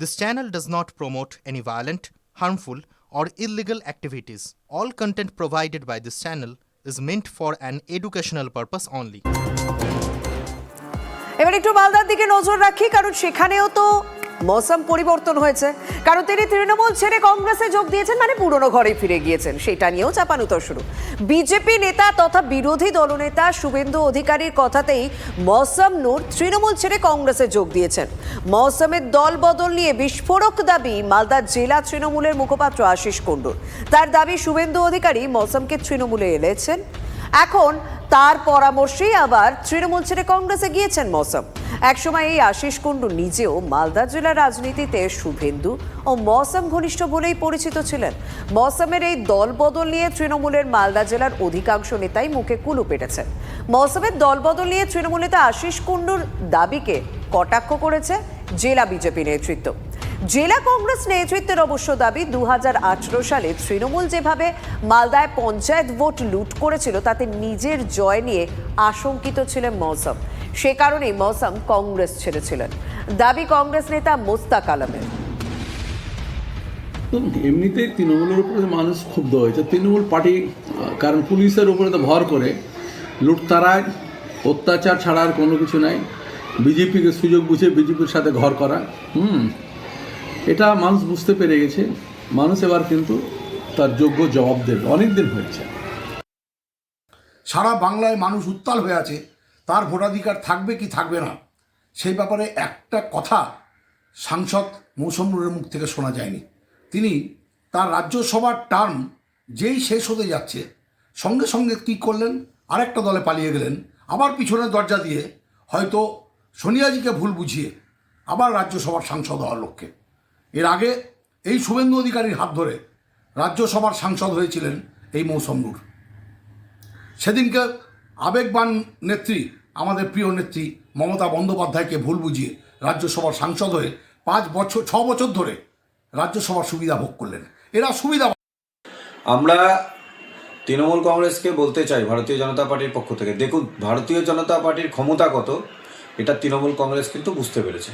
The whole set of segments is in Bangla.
This channel does not promote any violent, harmful, or illegal activities. All content provided by this channel is meant for an educational purpose only. এবার একটু মালদার দিকে নজর রাখি, কারণ সেখানেও তো মৌসুম পরিবর্তন হয়েছে। কারণ তিনি তৃণমূল ছেড়ে কংগ্রেসে যোগ দিয়েছেন, মানে পুরনো ঘরে ফিরে গিয়েছেন। সেটা নিয়েও চাপানুতর শুরু। বিজেপি নেতা তথা বিরোধী দলনেতা শুভেন্দু অধিকারীর কথাতেই মৌসুম নূর তৃণমূল ছেড়ে কংগ্রেসে যোগ দিয়েছেন। মৌসুমের দল বদল নিয়ে বিস্ফোরক দাবি মালদা জেলা তৃণমূলের মুখপাত্র আশিস কুণ্ডুর। তার দাবি শুভেন্দু অধিকারী মৌসুমকে তৃণমূলে এনেছেন, এখন তার পরামর্শেই আবার তৃণমূল ছেড়ে কংগ্রেসে গিয়েছেন মৌসুম। একসময় এই আশিস কুণ্ডু নিজেও মালদা জেলার রাজনীতিতে শুভেন্দু ও মৌসুম ঘনিষ্ঠ বলেই পরিচিত ছিলেন। মৌসুমের এই দল বদল নিয়ে তৃণমূলের মালদা জেলার অধিকাংশ নেতাই মুখে কুলু পেটেছেন। মৌসুমের দল বদল নিয়ে তৃণমূল নেতা আশিস কুণ্ডুর দাবিকে কটাক্ষ করেছে জেলা বিজেপি নেতৃত্ব। জেলা কংগ্রেস নেতৃত্বের অবশ্য দাবি 2018 সালে তৃণমূল যেভাবে মালদায় পঞ্চায়েত ভোট লুট করেছিল তাতে নিজের জয় নিয়ে আশঙ্কিত ছিলেন মৌসুম। সে কারণেই মৌসুম কংগ্রেস ছেড়েছিলেন, দাবি কংগ্রেস নেতা মোস্তাক আলমের। এমনিতেই তৃণমূলের উপরে মানুষ ক্ষুব্ধ হয়েছে। তৃণমূল পার্টি কারণ পুলিশের উপরে তো ভর করে লুটতারাজ অত্যাচার ছাড়া আর কোনো কিছু নাই। বিজেপিকে সুযোগ বুঝে বিজেপির সাথে ঘর করা, এটা মানুষ বুঝতে পেরে গেছে। মানুষ এবার কিন্তু তার যোগ্য জবাব দেবে। অনেক দিন হয়েছে, সারা বাংলায় মানুষ উত্তাল হয়ে আছে, তার ভোটাধিকার থাকবে কি থাকবে না সেই ব্যাপারে একটা কথা সাংসদ মৌসুম নূরের মুখ থেকে শোনা যায়নি। তিনি তার রাজ্যসভার টার্ম যেই শেষ হতে যাচ্ছে সঙ্গে সঙ্গে কী করলেন, আরেকটা দলে পালিয়ে গেলেন, আবার পিছনের দরজা দিয়ে হয়তো সোনিয়াজিকে ভুল বুঝিয়ে আবার রাজ্যসভার সাংসদ হওয়ার লক্ষ্যে। এর আগে এই শুভেন্দু অধিকারীর হাত ধরে রাজ্যসভার সাংসদ হয়েছিলেন এই মৌসুম নূর। সেদিনকে আবেগবান নেত্রী, আমাদের প্রিয় নেত্রী মমতা বন্দ্যোপাধ্যায়কে ভুল বুঝিয়ে রাজ্যসভার সাংসদ হয়ে 6 বছর ধরে রাজ্যসভার সুবিধা ভোগ করলেন। এরা সুবিধা। আমরা তৃণমূল কংগ্রেসকে বলতে চাই ভারতীয় জনতা পার্টির পক্ষ থেকে, দেখুন ভারতীয় জনতা পার্টির ক্ষমতা কত এটা তৃণমূল কংগ্রেস কিন্তু বুঝতে পেরেছে।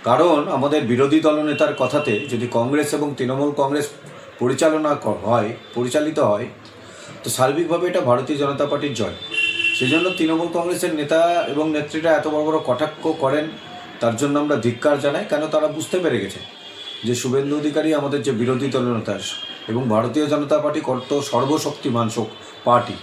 কারণ আমাদের বিরোধী দলনেতার কথাতে যদি কংগ্রেস এবং তৃণমূল কংগ্রেস পরিচালিত হয় তো সার্বিকভাবে এটা ভারতীয় জনতা পার্টির জয়। সেই জন্য তৃণমূল কংগ্রেসের নেতা এবং নেত্রীরা এত বড় বড় কটাক্ষ করেন, তার জন্য আমরা ধিক্কার জানাই। কেন তারা বুঝতে পেরে গেছে যে শুভেন্দু অধিকারী আমাদের যে বিরোধী দলনেতা এবং ভারতীয় জনতা পার্টি কত সর্বশক্তিমান পার্টি।